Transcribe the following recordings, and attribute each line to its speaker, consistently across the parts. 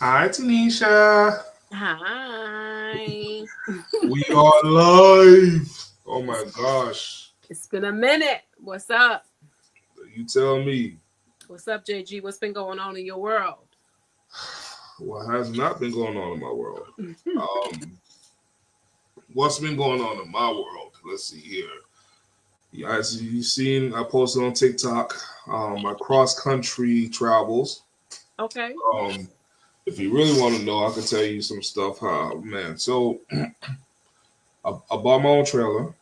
Speaker 1: Hi, Tanisha.
Speaker 2: Hi.
Speaker 1: We are live. Oh my gosh.
Speaker 2: It's been a minute. What's up?
Speaker 1: You tell me
Speaker 2: What's up, JG? What's been going on in your world?
Speaker 1: what has not been going on in my world. Um, what's been going on in my world? Let's see here. Yeah, as you've seen, I posted on TikTok my cross country travels.
Speaker 2: Okay.
Speaker 1: Um, if you really want to know, I can tell you some stuff. Man, so I bought my own trailer.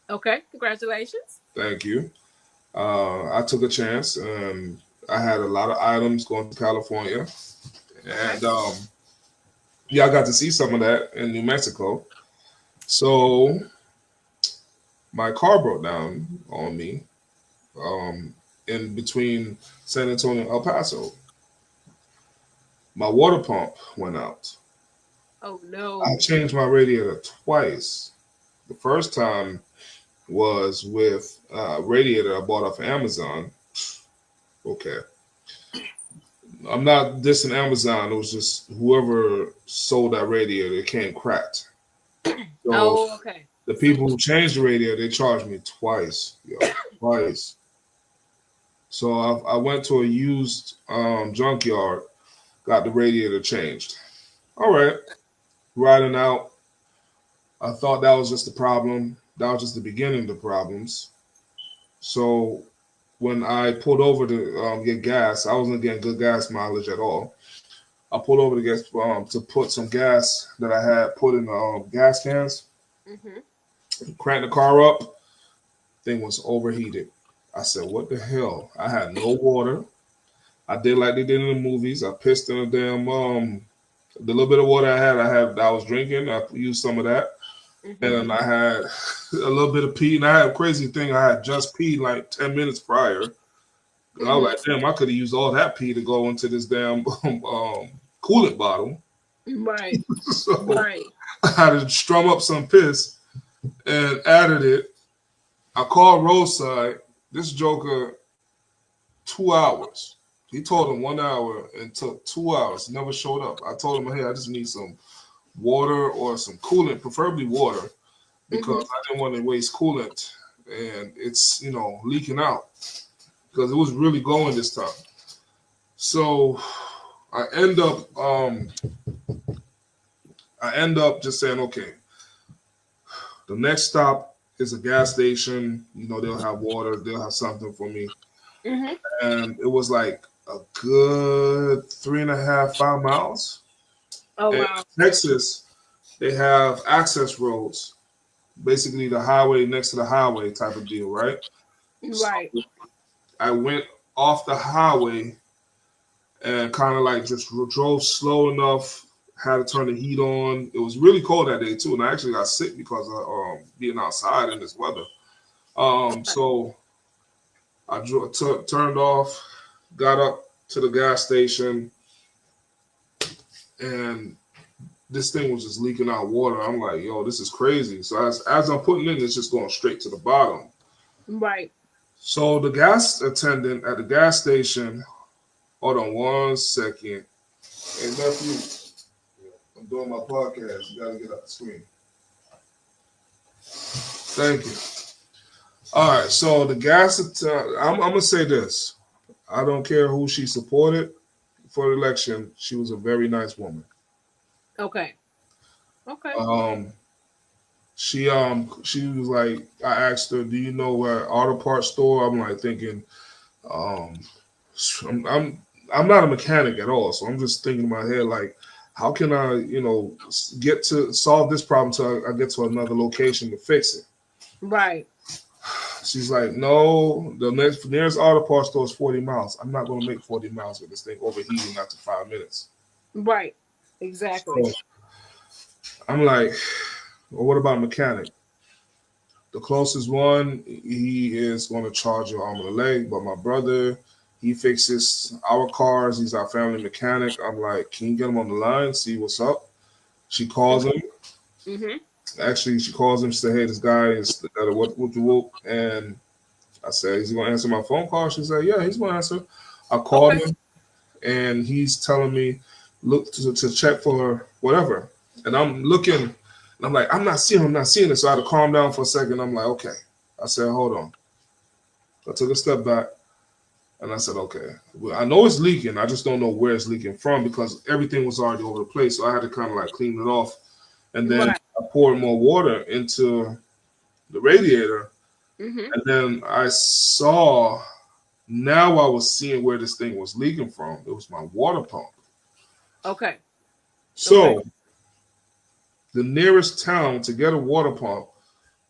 Speaker 2: Okay. Congratulations.
Speaker 1: Thank you. I took a chance and I had a lot of items going to California.
Speaker 2: Okay.
Speaker 1: And yeah, I got to see some of that in New Mexico. So my car broke down on me um, in between San Antonio and El Paso. My water pump went out.
Speaker 2: Oh
Speaker 1: I
Speaker 2: no.
Speaker 1: changed my radiator twice. The first time was with a radiator I bought off Amazon. Okay. I'm not dissing Amazon. It was just whoever sold that radiator, it came cracked. So
Speaker 2: Oh, okay.
Speaker 1: the
Speaker 2: So
Speaker 1: people who changed the radiator, they charged me twice, yo, twice. So I went to a used junkyard, got the radiator changed. All right, riding out. I thought that was just the problem. That was just the beginning of the problems. So when I pulled over to get gas, I wasn't getting good gas mileage at all. I pulled over to put some gas that I had put in the gas cans.
Speaker 2: hmm
Speaker 1: Cranked the car up. Thing was overheated. I said, "What the hell?" I had no water. I did like they did in the movies. I pissed in a damn the little bit of water I was drinking. I used some of that,
Speaker 2: hmm
Speaker 1: and I had a little bit of pee. And I had a crazy thing. I had just peed like 10 minutes prior. And I was
Speaker 2: hmm
Speaker 1: like, "Damn, I could have used all that pee to go into this damn coolant bottle."
Speaker 2: Right.
Speaker 1: So
Speaker 2: Right.
Speaker 1: I had to strum up some piss and added it. I called roadside. This joker 2 hours. He told him 1 hour and took 2 hours. Never showed up. I told him, hey, I just need some water or some coolant, preferably water,
Speaker 2: hmm
Speaker 1: because I didn't want to waste coolant and it's leaking out because it was really going this time. So I end up um I end up just saying, okay, the next stop is a gas station. They'll have water, they'll have something for me.
Speaker 2: hmm
Speaker 1: And it was like a good 3.5, 5 miles.
Speaker 2: Oh
Speaker 1: In
Speaker 2: wow.
Speaker 1: Texas, they have access roads, basically the highway next to the highway type of deal, right? So
Speaker 2: Right.
Speaker 1: I went off the highway and kind of like just drove slow enough, had to turn the heat on. It was really cold that day too, and I actually got sick because of being outside in this weather. So I turned off, got up to the gas station, and this thing was just leaking out water. I'm like, yo, this is crazy. So as I'm putting in, it's just going straight to the bottom.
Speaker 2: Right.
Speaker 1: So the gas attendant at the gas station, hold on 1 second. Hey nephew, I'm doing my podcast. You gotta get up the screen. Thank you. All right, so the I'm gonna say this. I don't care who she supported for the election. She was a very nice woman.
Speaker 2: Okay. Okay.
Speaker 1: Um, she was like, I asked her, "Do you know where auto parts store?" I'm like thinking, um, I'm not a mechanic at all, so I'm just thinking in my head like, how can I, get to solve this problem so I get to another location to fix it?
Speaker 2: Right.
Speaker 1: She's like, no, the nearest auto parts store is 40 miles. I'm not going to make 40 miles with this thing overheating after 5 minutes.
Speaker 2: Right. Exactly.
Speaker 1: So I'm like, well, what about a mechanic? The closest one, he is going to charge your arm and a leg. But my brother, he fixes our cars. He's our family mechanic. I'm like, can you get him on the line, see what's up? She calls him.
Speaker 2: hmm
Speaker 1: Actually, she calls him. She said, hey, this guy is got a whoop. And I said, is he going to answer my phone call? She said, yeah, he's going to answer. I called
Speaker 2: Okay.
Speaker 1: him, and he's telling me look to check for whatever. And I'm looking, and I'm like, I'm not seeing it. So I had to calm down for a second. I'm like, okay. I said, hold on. I took a step back and I said, okay. Well, I know it's leaking. I just don't know where it's leaking from because everything was already over the place. So I had to kind of like clean it off. And then
Speaker 2: Right.
Speaker 1: I poured more water into the radiator.
Speaker 2: Mm-hmm.
Speaker 1: And then I saw, now I was seeing where this thing was leaking from. It was my water pump.
Speaker 2: Okay. Okay.
Speaker 1: So the nearest town to get a water pump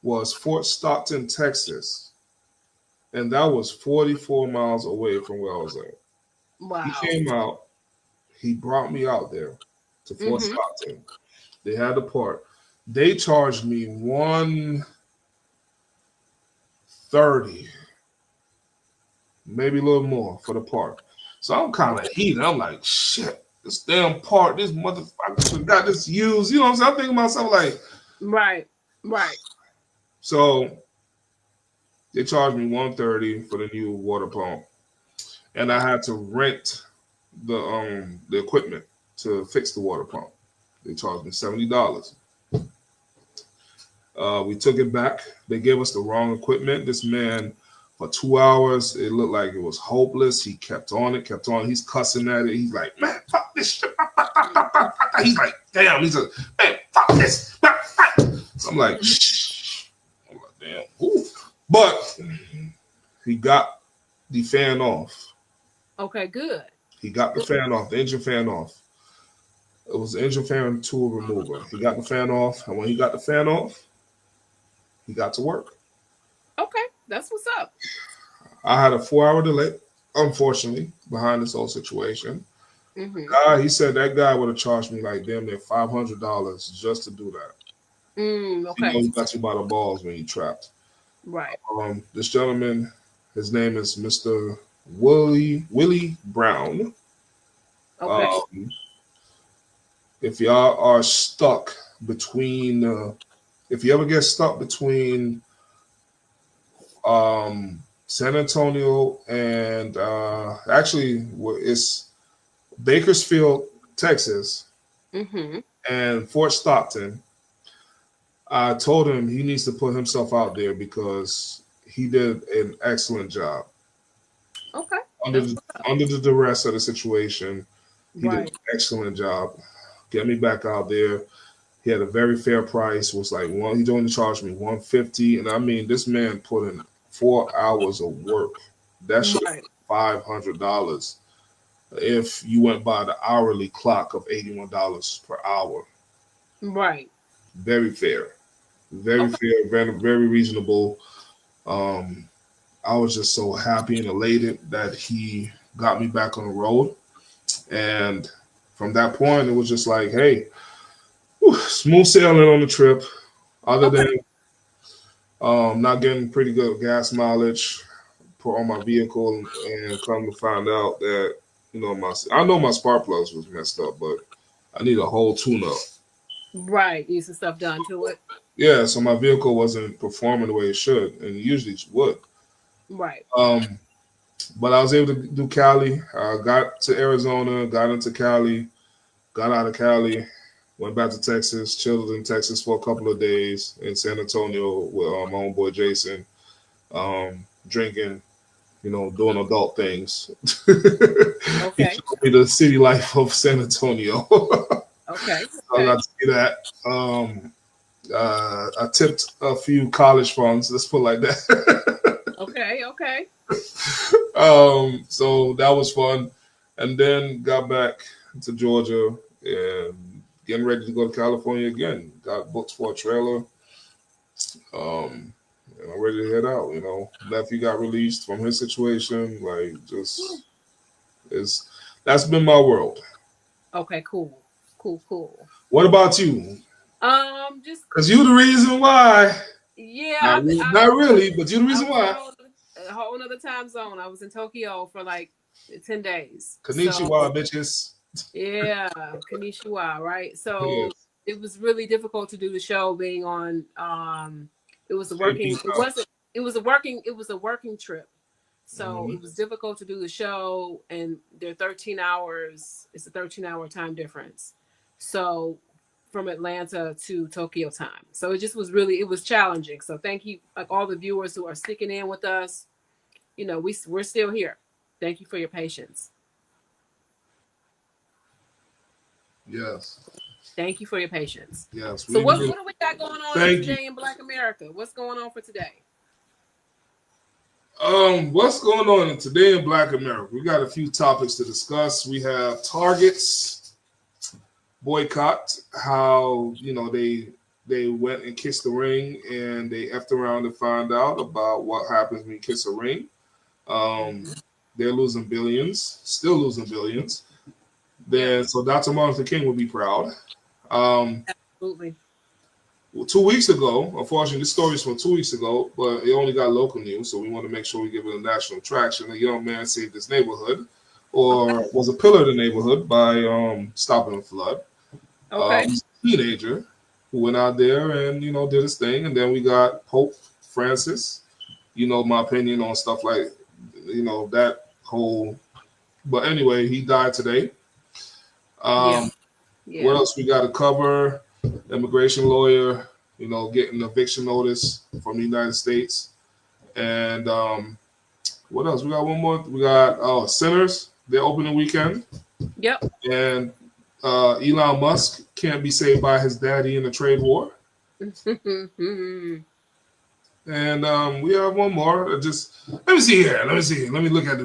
Speaker 1: was Fort Stockton, Texas. And that was 44 miles away from where I was at. He
Speaker 2: Wow.
Speaker 1: came out, he brought me out there to Fort
Speaker 2: Mm-hmm.
Speaker 1: Stockton. They had the part. They charged me 130, maybe a little more for the part. So I'm kind of heated. I'm like, shit, this damn part, this motherfucker got this used. You know what I'm saying? I'm thinking to myself like,
Speaker 2: Right. Right.
Speaker 1: so they charged me 130 for the new water pump. And I had to rent the equipment to fix the water pump. They charged me $70. We took it back. They gave us the wrong equipment. This man, for 2 hours, it looked like it was hopeless. He kept on it, kept on. He's cussing at it. He's like, man, fuck this shit. He's like, damn. He's like, man, fuck this. So I'm like, shh. I'm like, damn. Ooh. But he got the fan off.
Speaker 2: Okay. Good.
Speaker 1: He got the fan off, the engine fan off. It was the engine fan tool remover. He got the fan off, and when he got the fan off, he got to work.
Speaker 2: Okay. That's what's up.
Speaker 1: I had a 4 hour delay, unfortunately, behind this whole situation.
Speaker 2: Mm-hmm.
Speaker 1: He said that guy would have charged me like damn near $500 just to do that. You know,
Speaker 2: Okay.
Speaker 1: he got you by the balls when you trapped.
Speaker 2: Right.
Speaker 1: This gentleman, his name is Mr. Willie Brown.
Speaker 2: Okay.
Speaker 1: If y'all are stuck between, if you ever get stuck between San Antonio and actually it's Bakersfield, Texas,
Speaker 2: Mm-hmm.
Speaker 1: and Fort Stockton, I told him he needs to put himself out there because he did an excellent job
Speaker 2: Okay.
Speaker 1: under
Speaker 2: That's
Speaker 1: the,
Speaker 2: what's up.
Speaker 1: under the duress of the situation. He did an
Speaker 2: Right.
Speaker 1: excellent job. Get me back out there. He had a very fair price. Was like he only charged me 150, and I mean this man put in 4 hours of work. That should have
Speaker 2: Right.
Speaker 1: been $500 if you went by the hourly clock of $81 per hour.
Speaker 2: Right.
Speaker 1: Very fair, very
Speaker 2: Okay.
Speaker 1: fair, very reasonable. Um, I was just so happy and elated that he got me back on the road, and from that point, it was just like, hey, smooth sailing on the trip. Other
Speaker 2: Okay.
Speaker 1: than not getting pretty good gas mileage put on my vehicle, and come to find out that I know my spark plugs was messed up, but I need a whole tune up.
Speaker 2: Right. Need some stuff done to it.
Speaker 1: Yeah, so my vehicle wasn't performing the way it should, and usually it would.
Speaker 2: Right.
Speaker 1: Um, but I was able to do Cali. I got to Arizona, got into Cali, got out of Cali, went back to Texas, chilled in Texas for a couple of days in San Antonio with my homeboy Jason, drinking, doing adult things. He
Speaker 2: Okay.
Speaker 1: showed me the city life of San Antonio.
Speaker 2: Okay.
Speaker 1: I
Speaker 2: Okay.
Speaker 1: got to see that. I tipped a few college funds. Let's put it like that.
Speaker 2: Okay. Okay.
Speaker 1: So that was fun, and then got back to Georgia and getting ready to go to California again. Got booked for a trailer. And I'm ready to head out. Nephew got released from his situation. Like, just it's that's been my world.
Speaker 2: Okay. Cool. Cool. Cool.
Speaker 1: What about you?
Speaker 2: Just
Speaker 1: Because you the reason why.
Speaker 2: yeah.
Speaker 1: Not really, but you the
Speaker 2: I
Speaker 1: reason
Speaker 2: was in
Speaker 1: why.
Speaker 2: a whole other time zone. I was in Tokyo for like 10 days. So
Speaker 1: Konnichiwa, bitches.
Speaker 2: yeah, Kanishiwa, right? So
Speaker 1: Yes.
Speaker 2: it was really difficult to do the show being on. It was a
Speaker 1: Same
Speaker 2: working.
Speaker 1: piece
Speaker 2: It
Speaker 1: out.
Speaker 2: wasn't. It was a working. It was a working trip. So it was difficult to do the show, and they're 13 hours. It's a 13-hour time difference. So from Atlanta to Tokyo time. So it just was really, it was challenging. So thank you, like all the viewers who are sticking in with us. You know, we're still here. Thank you for your patience.
Speaker 1: Yes.
Speaker 2: Thank you for your patience.
Speaker 1: Yes.
Speaker 2: So what do we got going on today in Black America? What's going on for today?
Speaker 1: What's going on today in Black America? We got a few topics to discuss. We have Target's boycott, how they went and kissed the ring and they effed around and found out about what happens when you kiss a ring. They're losing billions, still losing billions. So Dr. Martin Luther King would be proud.
Speaker 2: Absolutely.
Speaker 1: 2 weeks ago, unfortunately, this story is from 2 weeks ago, but it only got local news, so we want to make sure we give it a national traction. A young man saved his neighborhood, or was a pillar of the neighborhood by stopping a flood. He's a teenager who went out there and did his thing, and then we got Pope Francis. My opinion on stuff like that whole. But anyway, he died today. What else we got to cover? Immigration lawyer, getting an eviction notice from the United States. And what else? We got one more. We got Sinners. They're opening weekend.
Speaker 2: Yep.
Speaker 1: And Elon Musk can't be saved by his daddy in a trade war. And we have one more. Let me see here. Let me look at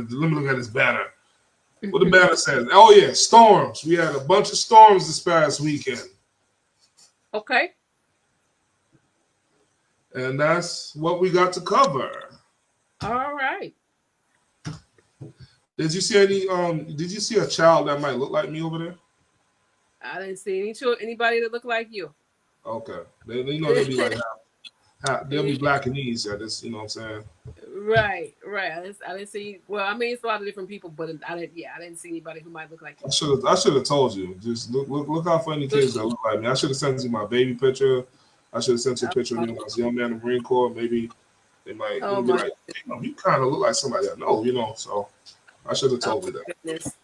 Speaker 1: this banner. What the banner says. Oh yeah, storms. We had a bunch of storms this past weekend.
Speaker 2: Okay.
Speaker 1: And that's what we got to cover.
Speaker 2: All right.
Speaker 1: Did you see a child that might look like me over there?
Speaker 2: I didn't see anybody that looked like you.
Speaker 1: Okay. They'll be like they'll be Blackanese at this, you know what I'm saying?
Speaker 2: Right. I didn't see. Well, I mean, it's a lot of different people, but I didn't see anybody who might look like you.
Speaker 1: I should have told you. Just look how funny kids that look like me. I should have sent you my baby picture. I should have sent you a picture of me when I was a young man in the Marine Corps. Maybe they might be like, you kind of look like somebody I know, So I should have told you that.
Speaker 2: Goodness.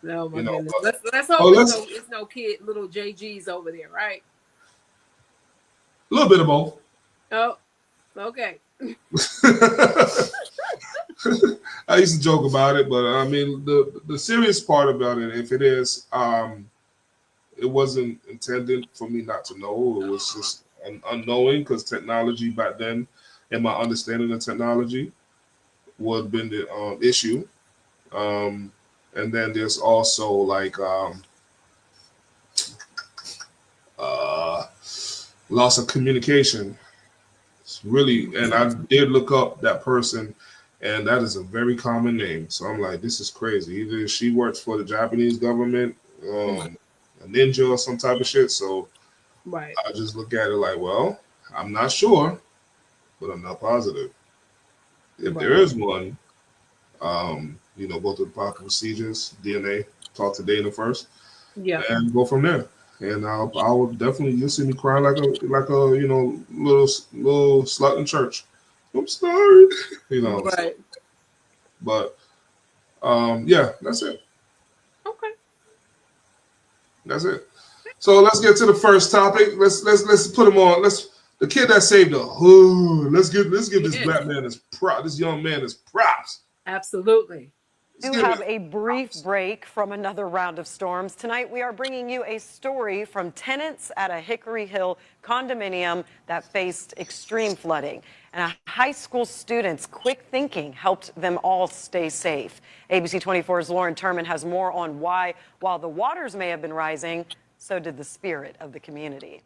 Speaker 2: No, my goodness. Let's hope it's no kid, little JGs over there, right?
Speaker 1: A little bit of both.
Speaker 2: Oh, okay.
Speaker 1: I used to joke about it, but I mean the serious part about it, if it is, it wasn't intended for me not to know. It was just unknowing because technology back then, and my understanding of technology, would have been the issue. And then there's also like loss of communication. It's really, and I did look up that person, and that is a very common name. So I'm like, this is crazy. Either she works for the Japanese government, a ninja or some type of shit. So I just look at it like, well, I'm not sure, but I'm not positive. If there is one, go through the proper procedures, DNA, talk to Dana first, and go from there. And I will definitely, you'll see me crying like a little slut in church. I'm sorry,
Speaker 2: Right.
Speaker 1: But that's it.
Speaker 2: Okay.
Speaker 1: That's it. So let's get to the first topic. Let's put him on. The kid that saved the hood. Let's give this black man this young man his props.
Speaker 2: Absolutely.
Speaker 3: We have a brief break from another round of storms. Tonight, we are bringing you a story from tenants at a Hickory Hill condominium that faced extreme flooding. And a high school student's quick thinking helped them all stay safe. ABC 24's Lauren Turman has more on why, while the waters may have been rising, so did the spirit of the community.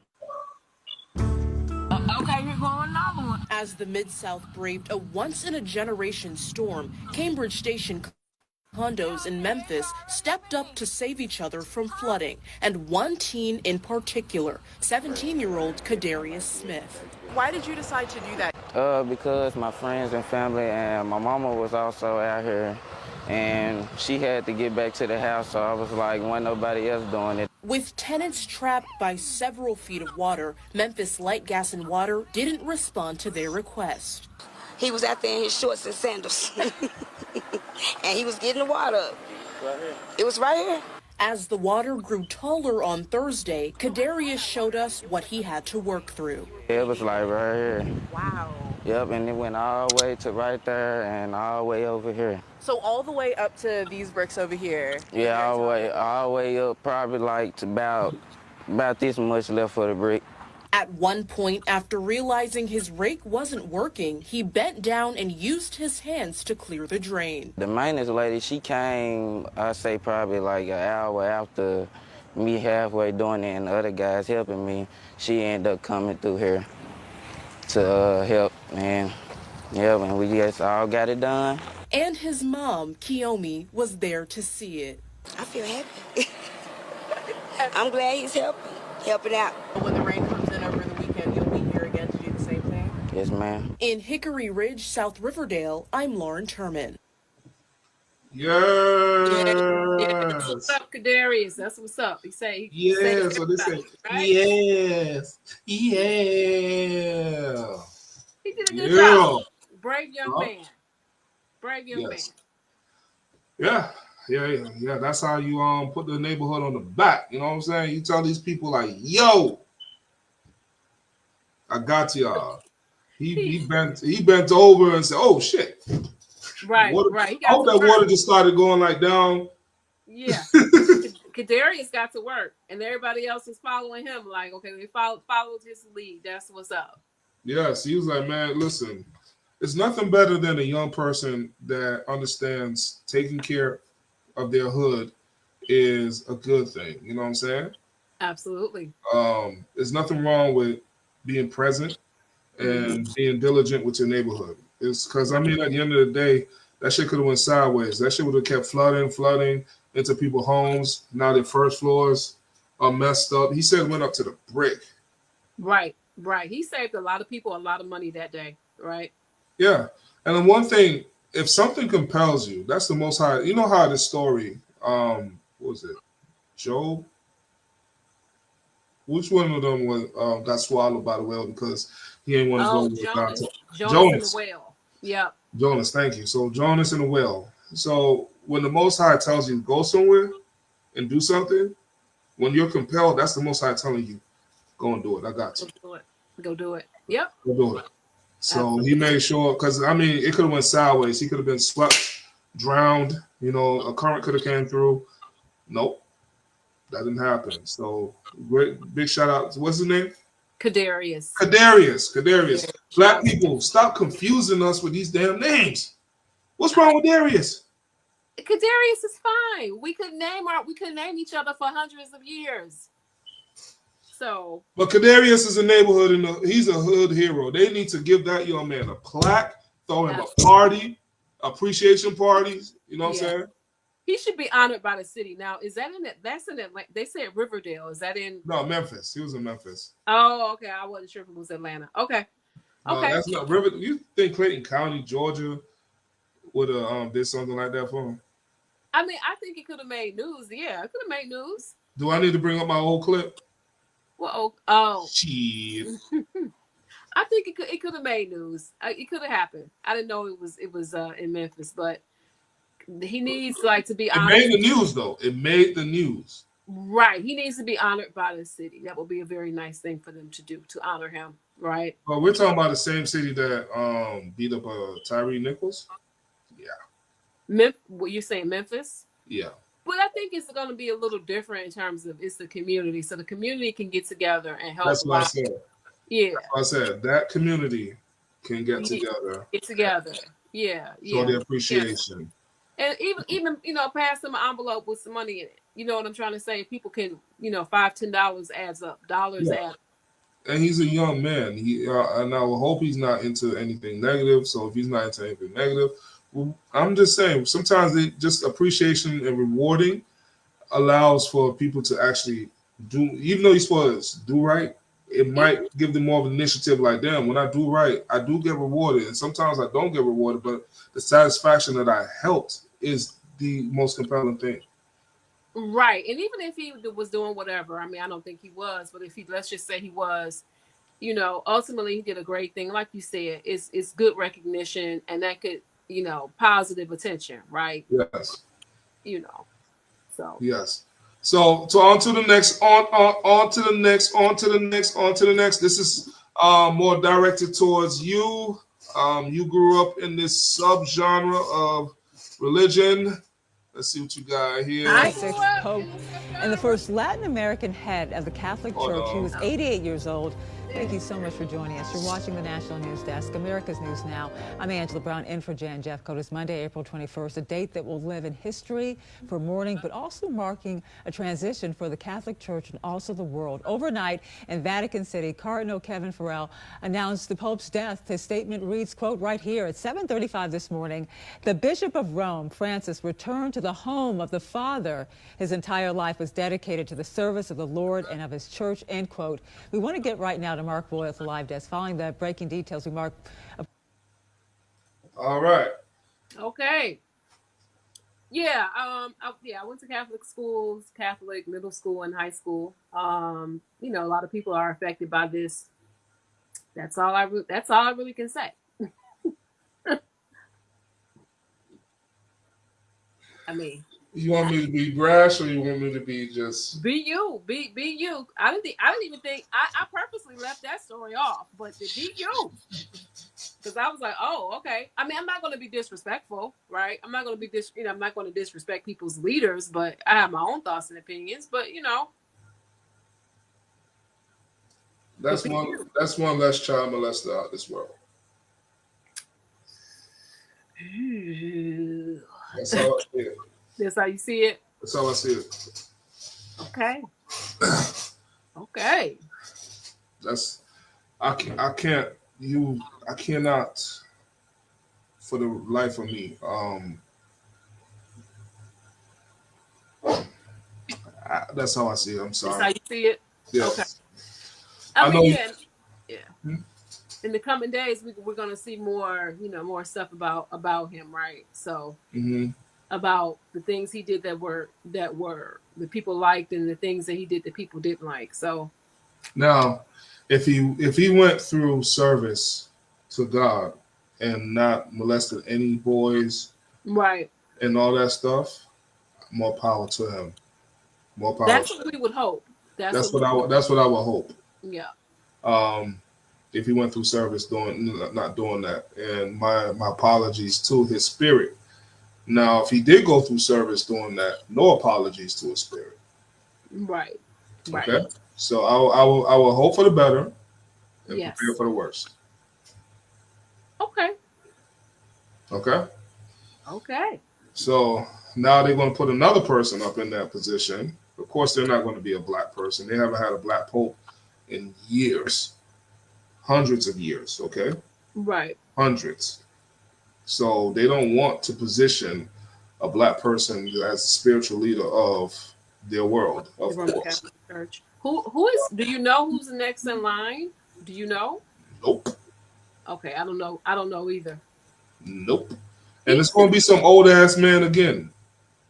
Speaker 4: Okay, you're going another one. As the Mid-South braved a once-in-a-generation storm, Cambridge Station condos in Memphis stepped up to save each other from flooding, and one teen in particular, 17-year-old Kadarius Smith.
Speaker 5: Why did you decide to do that?
Speaker 6: Because my friends and family and my mama was also out here, and she had to get back to the house, so I was like, wasn't nobody else doing it.
Speaker 4: With tenants trapped by several feet of water, Memphis Light, Gas, and Water didn't respond to their request.
Speaker 7: He was out there in his shorts and sandals. And he was getting the water up.
Speaker 6: Right here.
Speaker 7: It was right here.
Speaker 4: As the water grew taller on Thursday, Kadarius showed us what he had to work through.
Speaker 6: It was like right here.
Speaker 5: Wow.
Speaker 6: Yep, and it went all the way to right there and all the way over here.
Speaker 5: So all the way up to these bricks over here.
Speaker 6: Yeah, all the way up, probably like to about this much left for the brick.
Speaker 4: At one point, after realizing his rake wasn't working, he bent down and used his hands to clear the drain.
Speaker 6: The maintenance lady, she came, I say probably like an hour after me halfway doing it and the other guys helping me. She ended up coming through here to help, and we just all got it done.
Speaker 4: And his mom, Kiyomi, was there to see it.
Speaker 7: I feel happy. I'm glad he's helping out.
Speaker 5: When the rain comes in over the weekend, you'll be here again to do the same thing?
Speaker 6: Yes, ma'am.
Speaker 4: In Hickory Ridge, South Riverdale, I'm Lauren Turman.
Speaker 2: That's what's up, Kadarius. That's what's up. He say.
Speaker 1: Yes, so they say,
Speaker 2: right?
Speaker 1: yes, yeah.
Speaker 2: He did a good job. Brave young man. Brave young man.
Speaker 1: Yeah. That's how you put the neighborhood on the back. You know what I'm saying? You tell these people like, yo, I got y'all. He bent over and said, oh shit.
Speaker 2: Right.
Speaker 1: Water,
Speaker 2: Right.
Speaker 1: I hope that water just started going like down.
Speaker 2: Yeah. Kadarius got to work, and everybody else is following him. Like, okay, they followed his lead. That's what's up.
Speaker 1: Yes, he was like, man, listen, it's nothing better than a young person that understands taking care of their hood is a good thing. You know what I'm saying?
Speaker 2: Absolutely.
Speaker 1: There's nothing wrong with being present and being diligent with your neighborhood. It's because, I mean, at the end of the day, that shit could have went sideways. That shit would have kept flooding into people's homes. Now their first floors are messed up. He said it went up to the brick.
Speaker 2: Right. He saved a lot of people a lot of money that day, right?
Speaker 1: Yeah. And then one thing, if something compels you, that's the most high. You know how this story, what was it? Job? Which one of them was got swallowed by the whale because he ain't want to go with God?
Speaker 2: Jonas in the whale. Yep.
Speaker 1: Jonas, thank you. So Jonas and the whale. So when the Most High tells you to go somewhere and do something, when you're compelled, that's the Most High telling you, go and do it. I got you.
Speaker 2: Go do it. Yep.
Speaker 1: Go do it. So he made sure, because I mean, it could have went sideways. He could have been swept, drowned. You know, a current could have came through. Nope, that didn't happen. So great, big shout out. What's his name?
Speaker 2: Kadarius.
Speaker 1: Black people, stop confusing us with these damn names. What's wrong with Darius?
Speaker 2: Kadarius is fine. We could name each other for hundreds of years. So,
Speaker 1: but Kadarius is a neighborhood, and he's a hood hero. They need to give that young man a plaque, throw him a party, appreciation parties. You know what I'm saying?
Speaker 2: He should be honored by the city. Now, is that in it? That's in Atlanta. They said Riverdale. Is that in?
Speaker 1: No, Memphis. He was in Memphis.
Speaker 2: Oh, okay. I wasn't sure if it was Atlanta. Okay.
Speaker 1: No, that's not River. You think Clayton County, Georgia, would have did something like that for him?
Speaker 2: I mean, I think it could have made news. Yeah, it could have made news.
Speaker 1: Do I need to bring up my old clip?
Speaker 2: Well,
Speaker 1: shit.
Speaker 2: I think it could have made news. It could have happened. I didn't know it was in Memphis, but he needs to be honored.
Speaker 1: It made the news though. It made the news.
Speaker 2: Right. He needs to be honored by the city. That would be a very nice thing for them to do, to honor him. Right.
Speaker 1: Well, we're talking about the same city that beat up Tyree Nichols. Yeah.
Speaker 2: What you're saying, Memphis?
Speaker 1: Yeah.
Speaker 2: But I think it's going to be a little different in terms of it's the community. So the community can get together and help.
Speaker 1: That's what I said.
Speaker 2: Yeah.
Speaker 1: That's what I said. That community can get together.
Speaker 2: Get together. Yeah.
Speaker 1: Show their appreciation.
Speaker 2: Yeah. And even pass them an envelope with some money in it. You know what I'm trying to say? People can, $5-10 adds up. Dollars add up.
Speaker 1: And he's a young man. And I will hope he's not into anything negative. So if he's not into anything negative, I'm just saying, sometimes just appreciation and rewarding allows for people to actually do, even though you're supposed to do right, it might give them more of an initiative like, damn, when I do right, I do get rewarded. And sometimes I don't get rewarded, but the satisfaction that I helped is the most compelling thing.
Speaker 2: Right. And even if he was doing whatever, I mean, I don't think he was, but let's just say he was, you know, ultimately he did a great thing. Like you said, it's good recognition, and that could, you know, positive attention, right?
Speaker 1: Yes.
Speaker 2: You know, so
Speaker 1: Yes. So on to the next, on to the next, on to the next, on to the next. This is more directed towards you. You grew up in this subgenre of religion. Let's see what you got here.
Speaker 2: I grew
Speaker 8: Sixth
Speaker 2: up
Speaker 8: Pope
Speaker 2: in the
Speaker 8: and the
Speaker 2: subgenre.
Speaker 8: first Latin American head of the Catholic
Speaker 1: Hold
Speaker 8: Church. He
Speaker 1: on.
Speaker 8: was 88 years old. Thank you so much for joining us. You're watching the National News Desk, America's News Now. I'm Angela Brown, in for Jan Jeffcoat. It's Monday, April 21st, a date that will live in history for mourning, but also marking a transition for the Catholic Church and also the world. Overnight in Vatican City, Cardinal Kevin Farrell announced the Pope's death. His statement reads, quote, right here at 7:35 this morning, the Bishop of Rome, Francis, returned to the home of the Father. His entire life was dedicated to the service of the Lord and of his church, end quote. We want to get right now to Mark Boyle at the live desk. Following the breaking details, we mark.
Speaker 1: All right.
Speaker 2: Okay. Yeah. I went to Catholic schools, Catholic middle school and high school. You know, a lot of people are affected by this. That's all I really can say. I mean,
Speaker 1: You want me to be brash, or you want me to be just?
Speaker 2: be you. I didn't even think I purposely left that story off, but to be you. Because I was like, oh, okay. I mean, I'm not going to be disrespectful, right? I'm not going to be I'm not going to disrespect people's leaders, but I have my own thoughts and opinions. But you know,
Speaker 1: That's one. That's one less child molester out this world. That's how I see it.
Speaker 2: That's how you see it.
Speaker 1: That's how I see it.
Speaker 2: Okay. Okay.
Speaker 1: That's I can't I cannot for the life of me. That's how I see it. I'm
Speaker 2: That's how
Speaker 1: sorry.
Speaker 2: you see it.
Speaker 1: Yeah.
Speaker 2: Okay.
Speaker 1: I
Speaker 2: I
Speaker 1: know.
Speaker 2: mean, yeah.
Speaker 1: Hmm?
Speaker 2: In the coming days, we're going to see more, you know, more stuff about him, right? So about the things he did that were the people liked, and the things that he did that people didn't like. So
Speaker 1: Now, if he went through service to God and not molested any boys
Speaker 2: right.
Speaker 1: and all that stuff, more power to him. More power.
Speaker 2: That's what we would hope.
Speaker 1: That's what I would hope.
Speaker 2: Yeah.
Speaker 1: If he went through service not doing that, and my apologies to his spirit. Now, if he did go through service doing that, no apologies to his spirit.
Speaker 2: Right. Right.
Speaker 1: Okay. So I will hope for the better and
Speaker 2: Yes.
Speaker 1: prepare for the worst.
Speaker 2: Okay.
Speaker 1: Okay.
Speaker 2: Okay.
Speaker 1: So now they're going to put another person up in that position. Of course, they're not going to be a black person. They haven't had a black pope in years, hundreds of years. Okay.
Speaker 2: Right.
Speaker 1: Hundreds. So they don't want to position a black person as a spiritual leader of their world, of
Speaker 2: The Roman
Speaker 1: course.
Speaker 2: Catholic Church. Who is? Do you know who's the next in line? Do you know?
Speaker 1: Nope.
Speaker 2: Okay, I don't know. I don't know either.
Speaker 1: Nope. And it's going to be some old ass man again.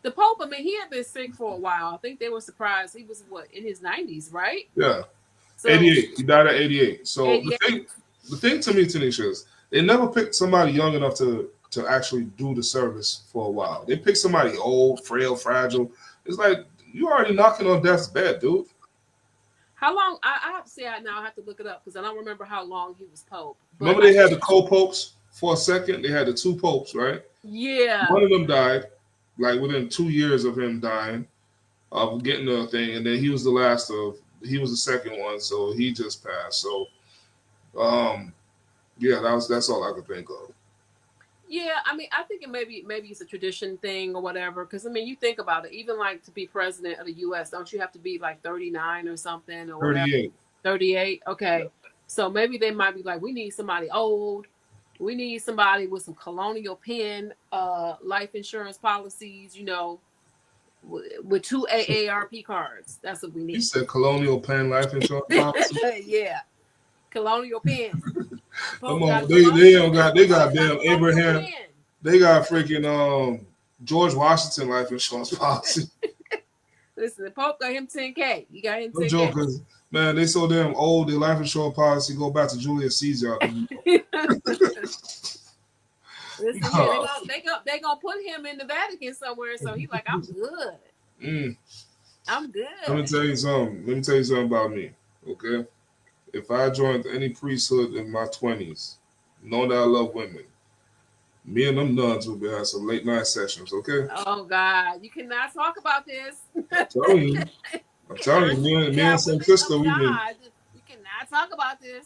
Speaker 2: The Pope. I mean, he had been sick for a while. I think they were surprised. He was in his 90s, right?
Speaker 1: Yeah.
Speaker 2: So
Speaker 1: 88. He died at 88. So
Speaker 2: 88.
Speaker 1: the thing to me, Tanisha, is they never picked somebody young enough to actually do the service for a while. They picked somebody old, frail, fragile. It's like, you already knocking on death's bed, dude.
Speaker 2: How long? I have to say now I have to look it up because I don't remember how long he was Pope. But
Speaker 1: Remember they had the co-popes for a second? They had the two popes, right?
Speaker 2: Yeah.
Speaker 1: One of them died, like within 2 years of him dying, of getting the thing, and then he was he was the second one, so he just passed. So, yeah, that's all I could think of.
Speaker 2: Yeah, I mean, I think maybe it's a tradition thing or whatever. Because I mean, you think about it. Even like to be president of the U.S., don't you have to be like 39 or something or
Speaker 1: 38.
Speaker 2: 38. Okay, so maybe they might be like, we need somebody old. We need somebody with some colonial pen life insurance policies. You know, with 2 AARP cards. That's what we need.
Speaker 1: You said colonial pen life insurance policy?
Speaker 2: Yeah, colonial pen.
Speaker 1: Come on, they got damn Abraham.
Speaker 2: Pen.
Speaker 1: They got freaking George Washington life insurance policy.
Speaker 2: Listen, the Pope got him 10K. You got him 10K.
Speaker 1: No jokers. Man, they so damn old. Their life insurance policy go back to Julius Caesar.
Speaker 2: Listen here, they gonna put him in the Vatican somewhere. So he's like, I'm good. I'm
Speaker 1: Let me
Speaker 2: good.
Speaker 1: tell you something. Let me tell you something about me. Okay, if I joined any priesthood in my 20s, knowing that I love women, me and them nuns will be having some late night sessions. Okay,
Speaker 2: Oh God, you cannot talk about this.
Speaker 1: I'm telling you. I'm telling you, me
Speaker 2: Yeah,
Speaker 1: and some
Speaker 2: women
Speaker 1: sister,
Speaker 2: of
Speaker 1: we've been.
Speaker 2: God, you cannot talk about this.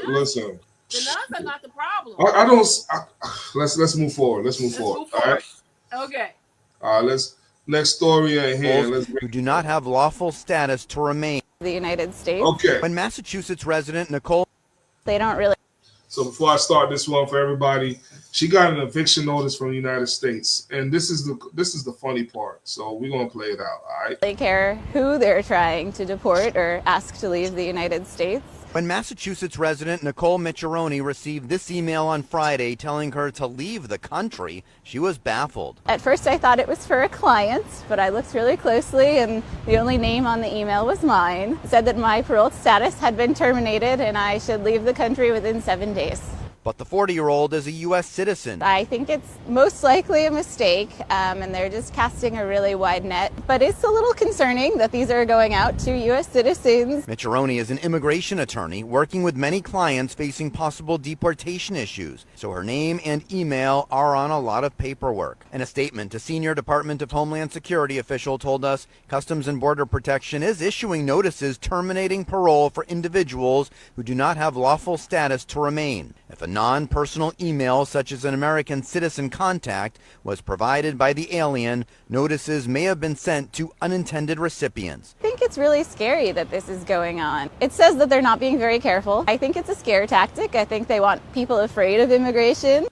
Speaker 1: Listen.
Speaker 2: The nuns are not the problem.
Speaker 1: I don't. Let's move forward. Let's move
Speaker 2: Let's
Speaker 1: forward.
Speaker 2: move
Speaker 1: All right.
Speaker 2: forward. Okay.
Speaker 1: All right. Let's next story at hand. Let's
Speaker 9: who do not have lawful status to remain
Speaker 10: the United States.
Speaker 1: Okay.
Speaker 9: When Massachusetts resident Nicole,
Speaker 10: They don't really.
Speaker 1: So before I start this one for everybody, she got an eviction notice from the United States, and this is the funny part. So we're gonna play it out. All right.
Speaker 10: They care who they're trying to deport or ask to leave the United States.
Speaker 9: when Massachusetts resident Nicole Micciaroni received this email on Friday telling her to leave the country, she was baffled.
Speaker 10: At first I thought it was for a client, but I looked really closely and the only name on the email was mine. It said that my parole status had been terminated and I should leave the country within 7 days.
Speaker 9: But the 40-year-old is a U.S. citizen.
Speaker 10: I think it's most likely a mistake, and they're just casting a really wide net. But it's a little concerning that these are going out to U.S. citizens.
Speaker 9: Micciaroni is an immigration attorney working with many clients facing possible deportation issues, so her name and email are on a lot of paperwork. In a statement, a senior Department of Homeland Security official told us Customs and Border Protection is issuing notices terminating parole for individuals who do not have lawful status to remain. If a non-personal email, such as an American citizen contact, was provided by the alien, notices may have been sent to unintended recipients.
Speaker 10: I think it's really scary that this is going on. It says that they're not being very careful. I think it's a scare tactic. I think they want people afraid of immigration.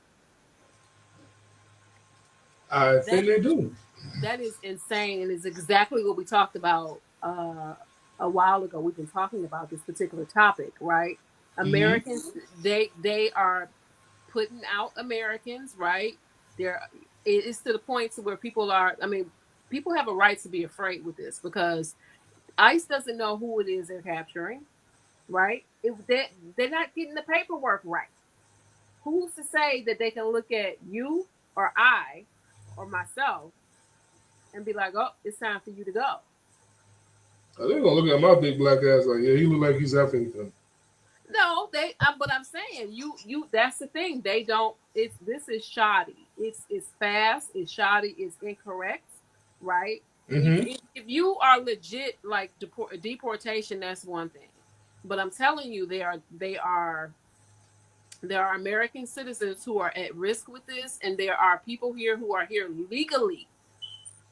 Speaker 1: I think they do.
Speaker 2: That is insane, and it's exactly what we talked about a while ago. We've been talking about this particular topic, right? Americans, they are putting out Americans, right? It's to the point to where people have a right to be afraid with this because ICE doesn't know who it is they're capturing, right? If they're not getting the paperwork right. Who's to say that they can look at you or I or myself and be like, oh, it's time for you to go?
Speaker 1: They're gonna look at my big black ass like, yeah, he look like he's African.
Speaker 2: No, but I'm saying you. That's the thing. They don't. This is shoddy. It's fast. It's shoddy. It's incorrect, right? If you are legit like deportation, that's one thing. But I'm telling you, there are American citizens who are at risk with this, and there are people here who are here legally,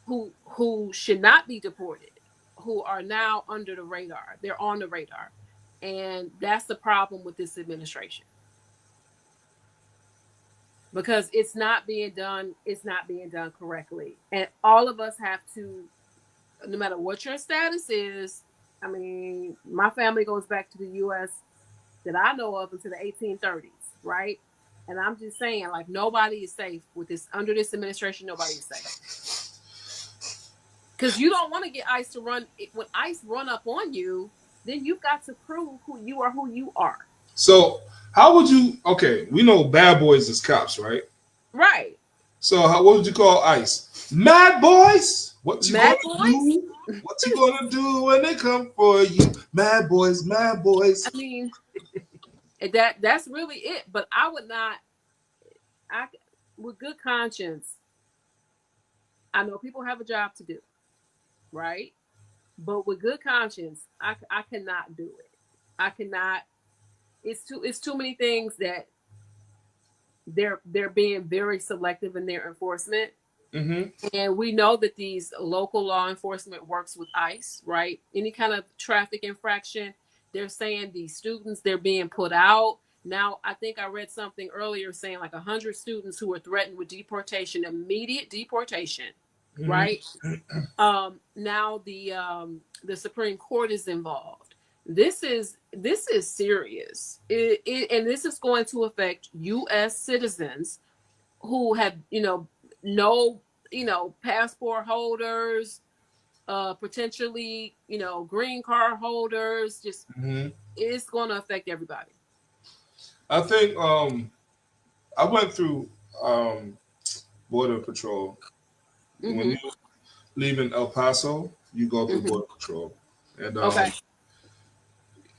Speaker 2: who should not be deported, who are now under the radar. They're on the radar. And that's the problem with this administration. Because it's not being done correctly. And all of us have to, no matter what your status is, I mean, my family goes back to the US that I know of into the 1830s, right? And I'm just saying, like, nobody is safe with this. Under this administration, nobody is safe. Because you don't want to get ICE to run, when ICE run up on you, then you've got to prove who you are.
Speaker 1: So how would you? Okay, we know bad boys is cops, right?
Speaker 2: Right.
Speaker 1: So what would you call ICE? Mad boys. What you
Speaker 2: Mad
Speaker 1: gonna
Speaker 2: boys?
Speaker 1: do? What you gonna do when they come for you? Mad boys, mad boys.
Speaker 2: I mean, that's really it. But I would not. With good conscience, I know people have a job to do, right? But with good conscience, I cannot do it. I cannot. It's too many things that they're being very selective in their enforcement. And we know that these local law enforcement works with ICE, right? Any kind of traffic infraction, they're saying these students, they're being put out. Now, I think I read something earlier saying like 100 students who were threatened with deportation, immediate deportation. Right. Now the Supreme Court is involved. This is serious. And this is going to affect U.S. citizens who have no passport holders, potentially, green card holders. Just it's going to affect everybody.
Speaker 1: I think I went through border patrol. When you leave in El Paso, you go through border patrol, and
Speaker 2: Okay.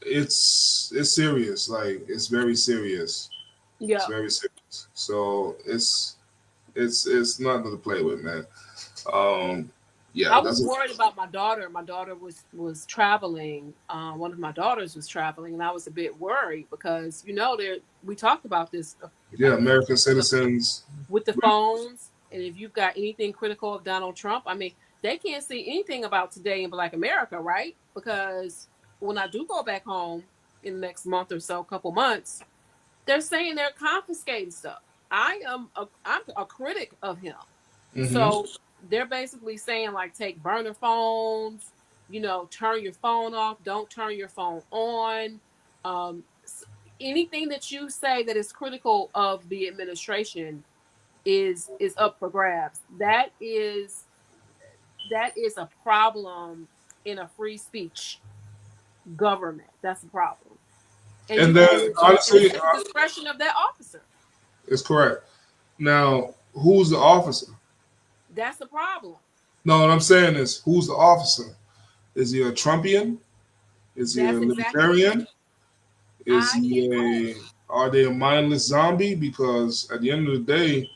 Speaker 1: it's serious. Like it's very serious.
Speaker 2: Yeah.
Speaker 1: It's very serious. So it's nothing to play with, man. Yeah,
Speaker 2: I was worried about my daughter. My daughter was traveling. One of my daughters was traveling, and I was a bit worried because we talked about this.
Speaker 1: Yeah, American citizens
Speaker 2: with the phones, and if you've got anything critical of Donald Trump, I mean, they can't see anything about Today in Black America, right? Because when I do go back home in the next month or so, couple months, they're saying they're confiscating stuff. I'm a critic of him, so they're basically saying like take burner phones, turn your phone off, don't turn your phone on. Anything that you say that is critical of the administration is up for grabs. That is a problem in a free speech government. That's a problem.
Speaker 1: And then honestly,
Speaker 2: it's the discretion of that officer.
Speaker 1: It's correct. Now, who's the officer?
Speaker 2: That's the problem.
Speaker 1: No, what I'm saying is, who's the officer? Is he a Trumpian? Is he a libertarian? Are they a mindless zombie? Because at the end of the day,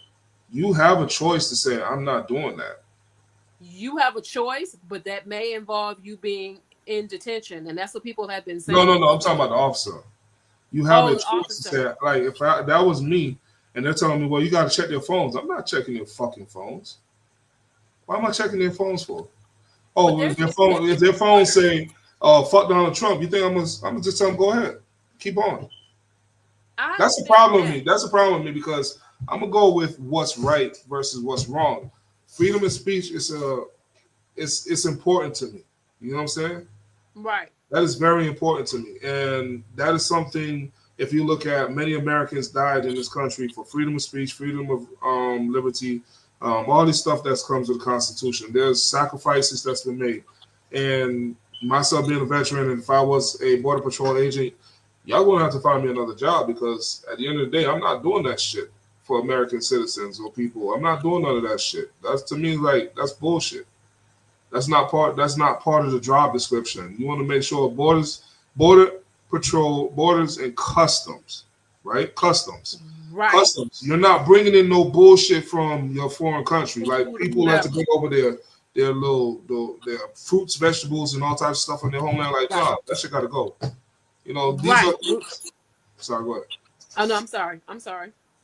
Speaker 1: you have a choice to say, I'm not doing that.
Speaker 2: You have a choice, but that may involve you being in detention. And that's what people have been saying.
Speaker 1: No. I'm talking about the officer. You have a choice to say, like, if that was me, and they're telling me, well, you got to check their phones. I'm not checking their fucking phones. Why am I checking their phones for? Oh, if their phone say, fuck Donald Trump, you think I'm gonna just tell them, go ahead, keep on. That's the problem with me. That's the problem with me because I'm gonna go with what's right versus what's wrong. Freedom of speech is it's important to me. You know what I'm saying?
Speaker 2: Right.
Speaker 1: That is very important to me, and that is something. If you look at many Americans died in this country for freedom of speech, freedom of liberty, all this stuff that comes with the Constitution. There's sacrifices that's been made, and myself being a veteran, and if I was a border patrol agent, y'all gonna have to find me another job because at the end of the day, I'm not doing that shit for American citizens or people. I'm not doing none of that shit. That's to me like that's bullshit. That's not part of the job description. You want to make sure border patrol, borders, and customs, right? Customs.
Speaker 2: Right.
Speaker 1: Customs. You're not bringing in no bullshit from your foreign country. Like people like to bring over their their fruits, vegetables, and all types of stuff in their homeland. Like, nah, that shit gotta go. These are. Sorry, go ahead.
Speaker 2: Oh no, I'm sorry.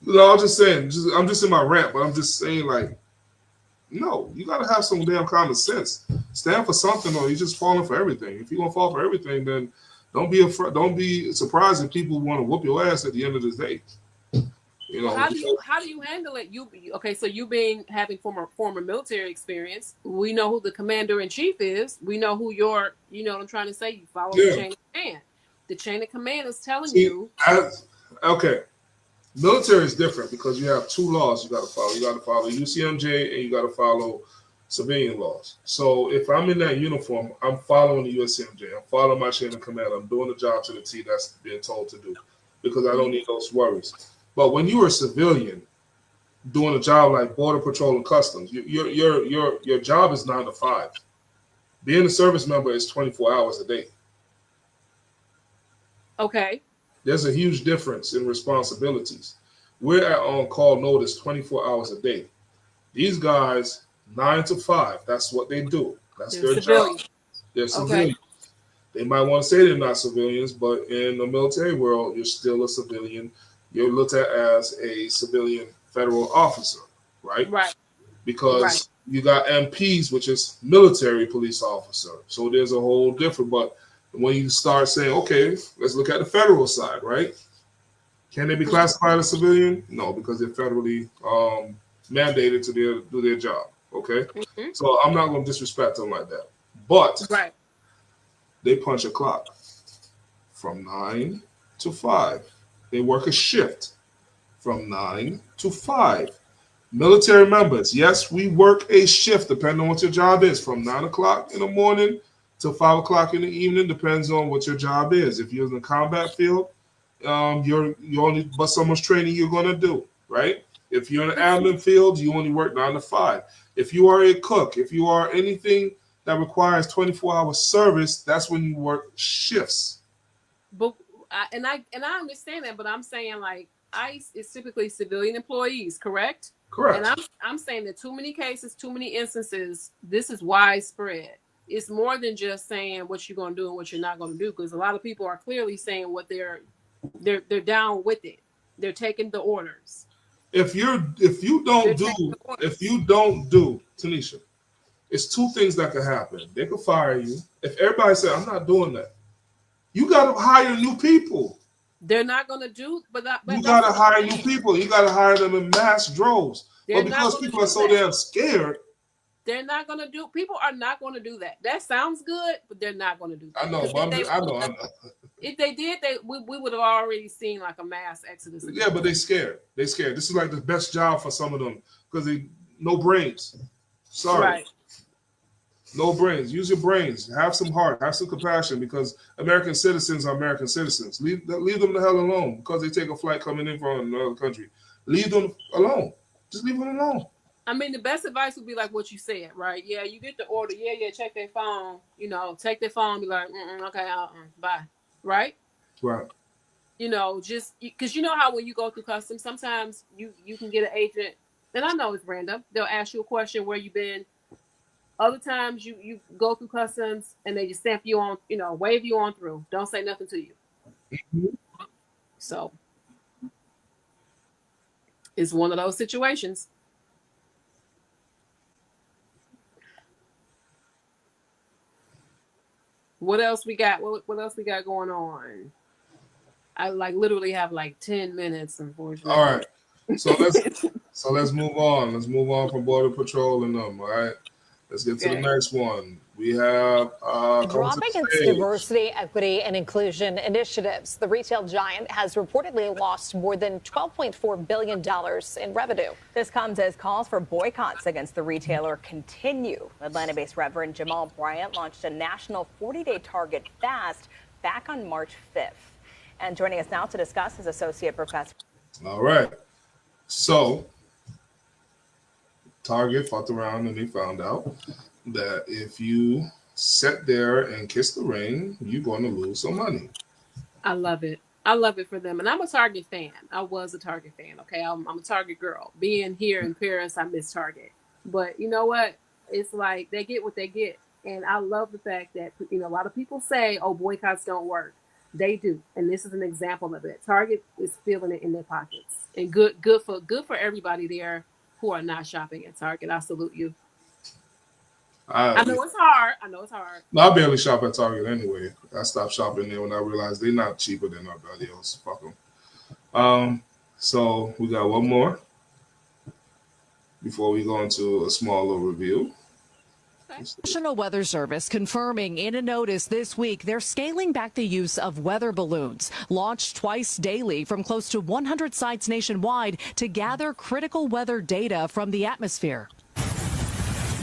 Speaker 1: No, I'm just saying. I'm just in my rant, but I'm just saying like. No, you gotta have some damn common sense. Stand for something, or you're just falling for everything. If you're gonna fall for everything, then don't be surprised if people want to whoop your ass at the end of the day.
Speaker 2: How do you handle it? So you having former military experience, we know who the commander in chief is. We know who what I'm trying to say. You follow the chain of command. The chain of command is telling you.
Speaker 1: Okay. Military is different because you have two laws you got to follow. You got to follow UCMJ and you got to follow civilian laws. So if I'm in that uniform, I'm following the UCMJ. I'm following my chain of command. I'm doing the job to the T that's being told to do because I don't need those worries. But when you are a civilian doing a job like border patrol and customs, your job is 9 to 5. Being a service member is 24 hours a day.
Speaker 2: Okay.
Speaker 1: There's a huge difference in responsibilities. We're at on-call notice 24 hours a day. These guys, 9 to 5, that's what they do. That's their job. They're civilians. They might want to say they're not civilians, but in the military world, you're still a civilian. You're looked at as a civilian federal officer, right?
Speaker 2: Right.
Speaker 1: Because you got MPs, which is military police officer. So there's a whole different, but when you start saying, okay, let's look at the federal side, right? Can they be classified as civilian? No, because they're federally mandated to do their job, okay? Mm-hmm. So I'm not going to disrespect them like that. But they punch a clock from 9 to 5. They work a shift from 9 to 5. Military members, yes, we work a shift depending on what your job is, from 9 o'clock in the morning to 5 o'clock in the evening, depends on what your job is. If you're in the combat field, you only but so much training you're going to do, right? If you're in the admin field, you only work 9 to 5. If you are a cook, if you are anything that requires 24-hour service, that's when you work shifts.
Speaker 2: But I understand that, but I'm saying like ICE is typically civilian employees, correct?
Speaker 1: Correct.
Speaker 2: And I'm saying that too many cases, too many instances, this is widespread. It's more than just saying what you're going to do and what you're not going to do, because a lot of people are clearly saying what they're down with it. They're taking the orders.
Speaker 1: If you don't do, Tanisha, it's two things that could happen. They could fire you. If everybody said, I'm not doing that, you got to hire new people.
Speaker 2: They're not going to do, but
Speaker 1: you got to hire new people. You got to hire them in mass droves. But because people are so damn scared,
Speaker 2: they're not going to do. People are not going to do that. That sounds good, but they're not going to do that.
Speaker 1: I know. I know.
Speaker 2: If they did, we would have already seen like a mass exodus.
Speaker 1: Yeah, but they scared. They scared. This is like the best job for some of them because they no brains. Sorry.
Speaker 2: Right.
Speaker 1: No brains. Use your brains. Have some heart. Have some compassion, because American citizens are American citizens. Leave them the hell alone because they take a flight coming in from another country. Leave them alone. Just leave them alone.
Speaker 2: I mean, the best advice would be like what you said, right? Yeah, you get the order. Yeah, check their phone. Take their phone. Be like, okay, bye. Right?
Speaker 1: Right.
Speaker 2: Just because you know how when you go through customs, sometimes you can get an agent, and I know it's random. They'll ask you a question, where you been. Other times you go through customs and they just stamp you on, wave you on through. Don't say nothing to you.
Speaker 1: Mm-hmm.
Speaker 2: So it's one of those situations. What else we got? What else we got going on? I literally have 10 minutes, unfortunately.
Speaker 1: All right. So let's move on. Let's move on from Border Patrol and them. All right. Let's get to the next one. We have
Speaker 11: dropping its diversity, equity, and inclusion initiatives. The retail giant has reportedly lost more than $12.4 billion in revenue.
Speaker 12: This comes as calls for boycotts against the retailer continue. Atlanta-based Reverend Jamal Bryant launched a national 40-day Target fast back on March 5th. And joining us now to discuss is Associate Professor.
Speaker 1: All right. So Target fucked around and they found out that if you sit there and kiss the ring, you're going to lose some money.
Speaker 2: I love it. I love it for them. And I'm a Target fan. I was a Target fan. Okay. I'm a Target girl. Being here in Paris, I miss Target. But you know what? It's like they get what they get. And I love the fact that, a lot of people say, oh, boycotts don't work. They do. And this is an example of it. Target is feeling it in their pockets. And good for everybody there who are not shopping at Target. I salute you. I know it's hard.
Speaker 1: No, I barely shop at Target anyway. I stopped shopping there when I realized they're not cheaper than everybody else. Fuck them. So we got one more before we go into a small little review.
Speaker 13: National Weather Service confirming in a notice this week they're scaling back the use of weather balloons, launched twice daily from close to 100 sites nationwide to gather critical weather data from the atmosphere.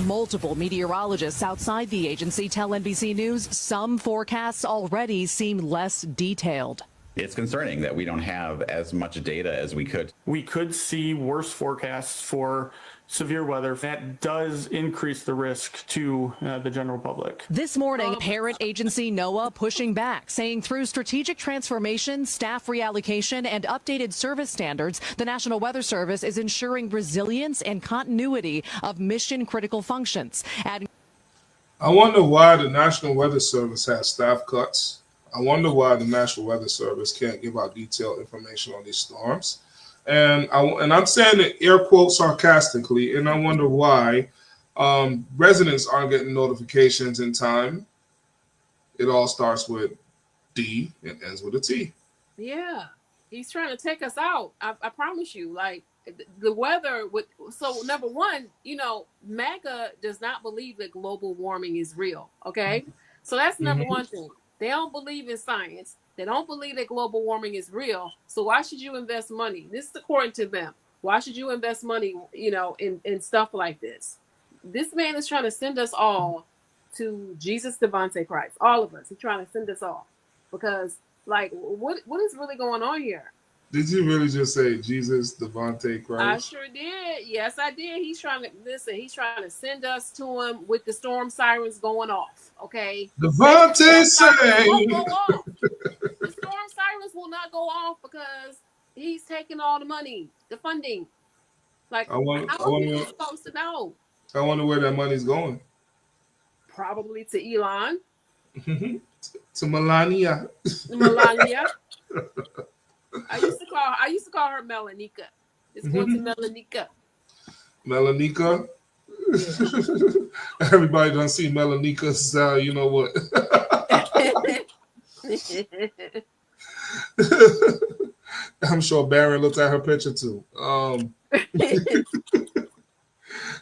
Speaker 13: Multiple meteorologists outside the agency tell NBC News some forecasts already seem less detailed.
Speaker 14: It's concerning that we don't have as much data as we could.
Speaker 15: We could see worse forecasts for severe weather. That does increase the risk to the general public.
Speaker 13: This morning, parent agency NOAA pushing back, saying through strategic transformation, staff reallocation, and updated service standards, the National Weather Service is ensuring resilience and continuity of mission-critical functions.
Speaker 1: I wonder why the National Weather Service has staff cuts. I wonder why the National Weather Service can't give out detailed information on these storms. And I'm saying it air quote sarcastically, and I wonder why residents aren't getting notifications in time. It all starts with D and ends with a T.
Speaker 2: Yeah, he's trying to take us out. I promise you. The weather so number one, MAGA does not believe that global warming is real. Okay, so that's number one thing. They don't believe in science. They don't believe that global warming is real. So why should you invest money? This is according to them. Why should you invest money, in stuff like this? This man is trying to send us all to Jesus Devontae Christ. All of us. He's trying to send us all. Because, like, what is really going on here?
Speaker 1: Did you really just say Jesus Devontae
Speaker 2: I
Speaker 1: Christ?
Speaker 2: sure did. Yes, I did. He's trying to send us to him with the storm sirens going off. Okay.
Speaker 1: Devontae
Speaker 2: Won't
Speaker 1: say.
Speaker 2: go off. The storm sirens will not go off because he's taking all the money, the funding. Like,
Speaker 1: I want.
Speaker 2: how are people supposed to know?
Speaker 1: I wonder where that money's going.
Speaker 2: Probably to Elon.
Speaker 1: To Melania.
Speaker 2: Melania. I used to call her Melanika. It's going to Melanika.
Speaker 1: Melanika. Everybody done see Melanika's. You know what? I'm sure Barron looked at her picture too.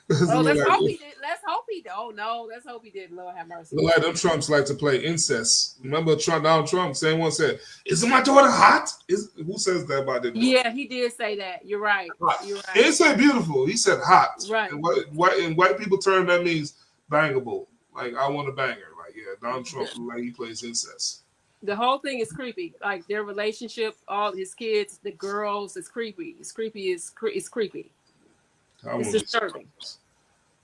Speaker 2: Let's hope he did. Oh no, let's hope he did. Lord have mercy.
Speaker 1: Look like them Trumps like to play incest. Remember Donald Trump? Same one said, "Isn't my daughter hot?" Who says that about their daughter?
Speaker 2: Yeah, he did say that. You're right. You're right.
Speaker 1: He didn't say beautiful. He said hot.
Speaker 2: Right.
Speaker 1: And white people term that means bangable. Like, I want to bang her. Like, yeah, Donald Trump like he plays incest.
Speaker 2: The whole thing is creepy. Like, their relationship, all his kids, the girls, it's creepy. It's creepy. It's creepy. It's disturbing.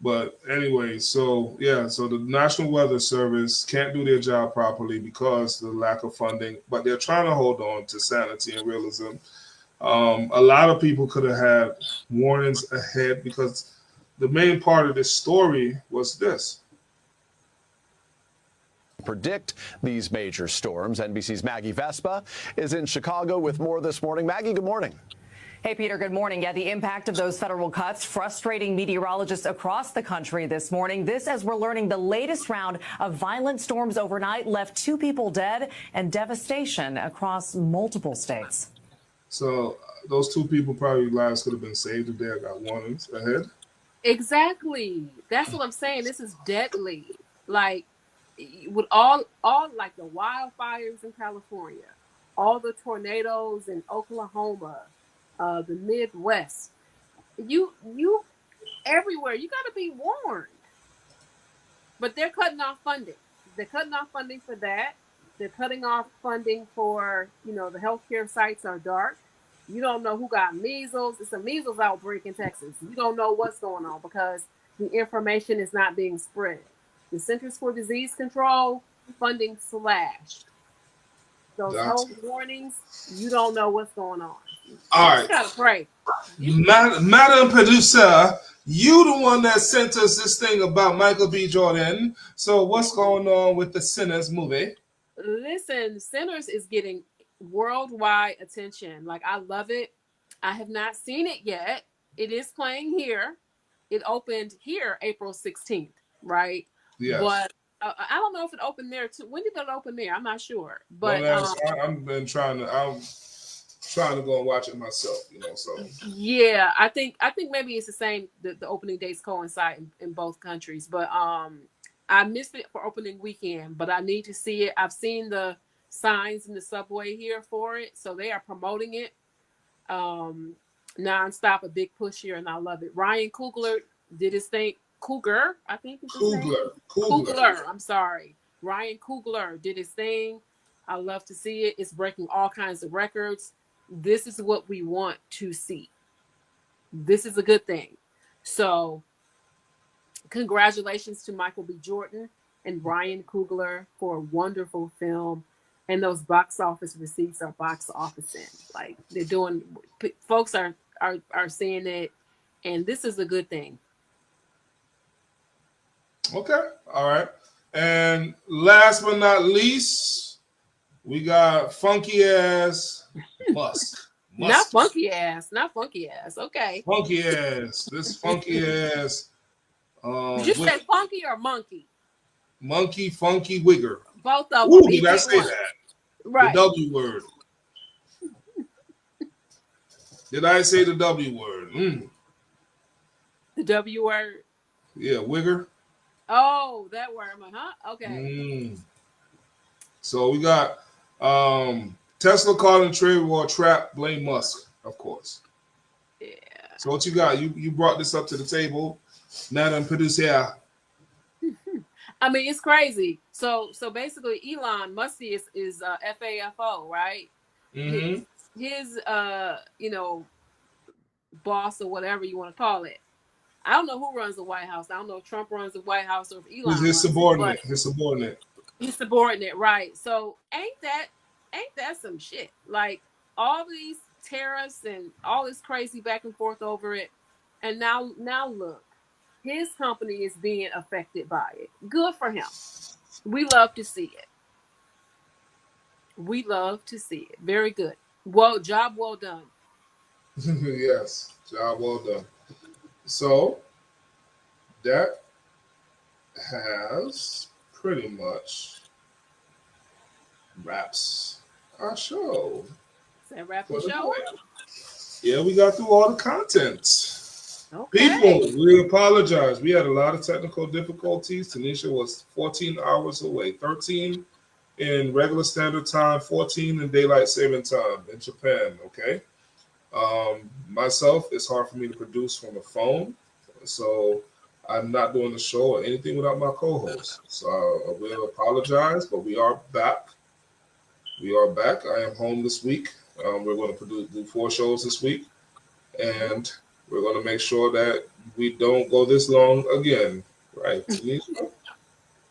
Speaker 1: But anyway, so the National Weather Service can't do their job properly because of the lack of funding, but they're trying to hold on to sanity and realism. A lot of people could have had warnings ahead because the main part of this story was this.
Speaker 16: Predict these major storms. NBC's Maggie Vespa is in Chicago with more this morning. Maggie, good morning.
Speaker 17: Hey, Peter, good morning. Yeah, the impact of those federal cuts frustrating meteorologists across the country this morning. This as we're learning the latest round of violent storms overnight left 2 people dead and devastation across multiple states.
Speaker 1: So those 2 people probably lives could have been saved if they had got warnings ahead.
Speaker 2: Exactly. That's what I'm saying. This is deadly. Like, with all like the wildfires in California, all the tornadoes in Oklahoma, the Midwest, you everywhere, you got to be warned. But they're cutting off funding. They're cutting off funding for that. They're cutting off funding for, the healthcare sites are dark. You don't know who got measles. It's a measles outbreak in Texas. You don't know what's going on because the information is not being spread. The Centers for Disease Control, funding slashed. Those health warnings, you don't know what's going on.
Speaker 1: All right.
Speaker 2: You gotta pray.
Speaker 1: Madam Producer, you the one that sent us this thing about Michael B. Jordan. So what's going on with the Sinners movie?
Speaker 2: Listen, Sinners is getting worldwide attention. Like, I love it. I have not seen it yet. It is playing here. It opened here April 16th, right?
Speaker 1: Yes.
Speaker 2: But I don't know if it opened there too. When did it open there? I'm not sure. But
Speaker 1: I'm trying to go and watch it myself, so.
Speaker 2: Yeah, I think maybe it's the same. The opening dates coincide in both countries, but I missed it for opening weekend, but I need to see it. I've seen the signs in the subway here for it, so they are promoting it nonstop. A big push here, and I love it. Ryan Coogler did his thing. Cougar, I think it's his name. Coogler. I'm sorry. Ryan Coogler did his thing. I love to see it. It's breaking all kinds of records. This is what we want to see. This is a good thing. So, congratulations to Michael B. Jordan and Ryan Coogler for a wonderful film. And those box office receipts are box officing. Like, they're doing, folks are seeing it, and this is a good thing.
Speaker 1: Okay. All right. And last but not least, we got funky ass Musk.
Speaker 2: Not funky ass. Okay.
Speaker 1: Funky ass. This funky ass.
Speaker 2: Did you say funky or monkey?
Speaker 1: Monkey, funky, wigger.
Speaker 2: Both of them.
Speaker 1: Ooh, did I say that?
Speaker 2: Right.
Speaker 1: The W word. Did I say the W word?
Speaker 2: The W word?
Speaker 1: Yeah, wigger.
Speaker 2: Oh, that word. I'm like, huh? Okay.
Speaker 1: So we got Tesla caught in trade war trap, blame Musk, of course.
Speaker 2: Yeah.
Speaker 1: So what you got? You brought this up to the table. Madam Producer.
Speaker 2: I mean, it's crazy. So basically, Elon Musk is FAFO, right?
Speaker 1: Mm-hmm.
Speaker 2: His boss or whatever you want to call it. I don't know who runs the White House. I don't know if Trump runs the White House or if Elon
Speaker 1: His
Speaker 2: runs
Speaker 1: subordinate.
Speaker 2: it, but
Speaker 1: His subordinate.
Speaker 2: his subordinate, right? So ain't that some shit? Like all these tariffs and all this crazy back and forth over it, and now look, his company is being affected by it. Good for him. We love to see it. We love to see it. Very good. Well, job well done.
Speaker 1: Yes, job well done. So that has pretty much wraps our show.
Speaker 2: Does that wrap the
Speaker 1: For the
Speaker 2: show?
Speaker 1: night. Yeah, we got through all the content.
Speaker 2: Okay.
Speaker 1: People, we apologize. We had a lot of technical difficulties. Tanisha was 14 hours away, 13 in regular standard time, 14 in daylight saving time in Japan. Okay. Myself, it's hard for me to produce from a phone, so I'm not doing the show or anything without my co-host. So I will apologize, but we are back. We are back. I am home this week. We're going to do 4 shows this week, and we're going to make sure that we don't go this long again. Right, Tanisha?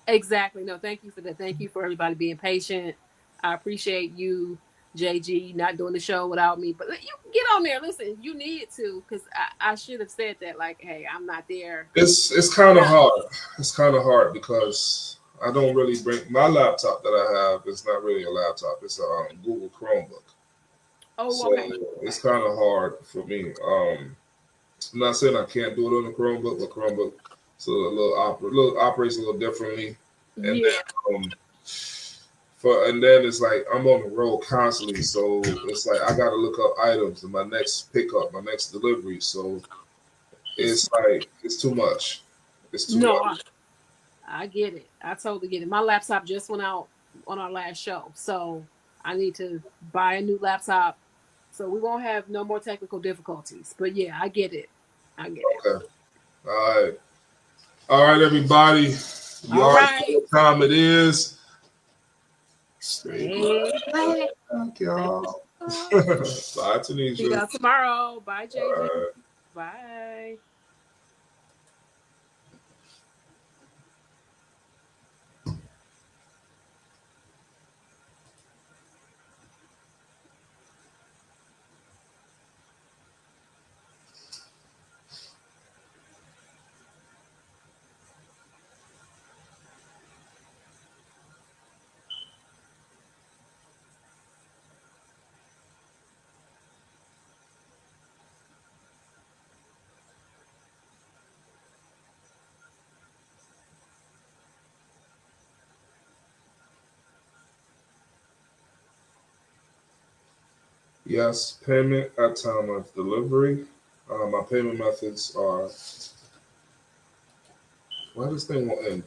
Speaker 2: Exactly. No, thank you for that. Thank you for everybody being patient. I appreciate you, JG, not doing the show without me. But you get on there. Listen, you need to, because I should have said that. Like, hey, I'm not there.
Speaker 1: It's kind of hard. It's kind of hard because I don't really bring my laptop that I have. It's not really a laptop. It's a Google Chromebook.
Speaker 2: Oh,
Speaker 1: So
Speaker 2: okay.
Speaker 1: it's kind of hard for me. I'm not saying I can't do it on the Chromebook, but Chromebook so operates a little differently. And then and then it's like I'm on the road constantly, so it's like I gotta look up items and my next pickup, my next delivery. So it's like it's too much. It's too much.
Speaker 2: I get it. I totally get it. My laptop just went out on our last show, so I need to buy a new laptop so we won't have no more technical difficulties. But yeah, I get it. I get it.
Speaker 1: Okay. All right, everybody. You already know what time it is. Stay blessed. Thank y'all. Bye, Tanisha.
Speaker 2: See y'all tomorrow. Bye, JJ. Bye.
Speaker 1: Yes, payment at time of delivery. My payment methods are. Why this thing won't end?